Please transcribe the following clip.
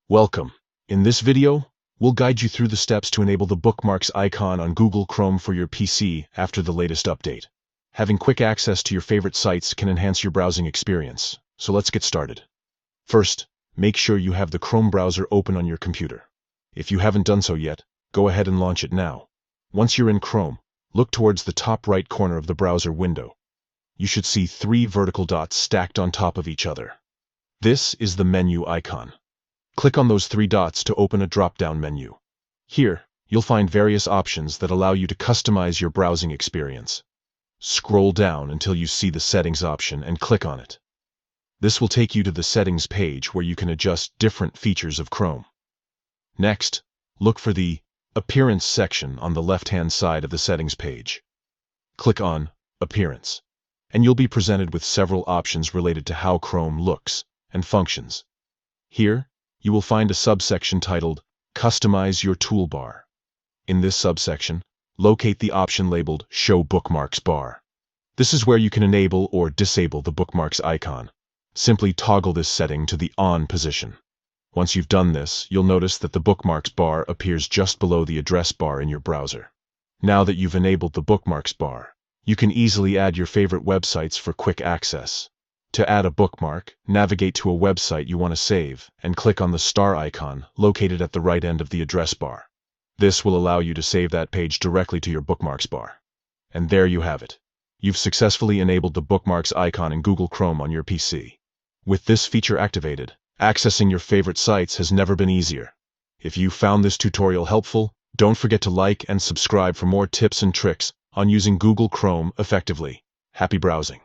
Welcome. In this video, we'll guide you through the steps to enable the Bookmarks icon on Google Chrome for your PC after the latest update. Having quick access to your favorite sites can enhance your browsing experience, so let's get started. First, make sure you have the Chrome browser open on your computer. If you haven't done so yet, go ahead and launch it now. Once you're in Chrome, look towards the top right corner of the browser window. You should see 3 vertical dots stacked on top of each other. This is the menu icon. Click on those 3 dots to open a drop-down menu. Here, you'll find various options that allow you to customize your browsing experience. Scroll down until you see the Settings option and click on it. This will take you to the Settings page where you can adjust different features of Chrome. Next, look for the Appearance section on the left-hand side of the Settings page. Click on Appearance, and you'll be presented with several options related to how Chrome looks and functions. Here, you will find a subsection titled Customize Your Toolbar. In this subsection, locate the option labeled Show Bookmarks Bar. This is where you can enable or disable the bookmarks icon. Simply toggle this setting to the On position. Once you've done this, you'll notice that the bookmarks bar appears just below the address bar in your browser. Now that you've enabled the bookmarks bar, you can easily add your favorite websites for quick access. To add a bookmark, navigate to a website you want to save and click on the star icon located at the right end of the address bar. This will allow you to save that page directly to your bookmarks bar. And there you have it. You've successfully enabled the bookmarks icon in Google Chrome on your PC. With this feature activated, accessing your favorite sites has never been easier. If you found this tutorial helpful, don't forget to like and subscribe for more tips and tricks on using Google Chrome effectively. Happy browsing!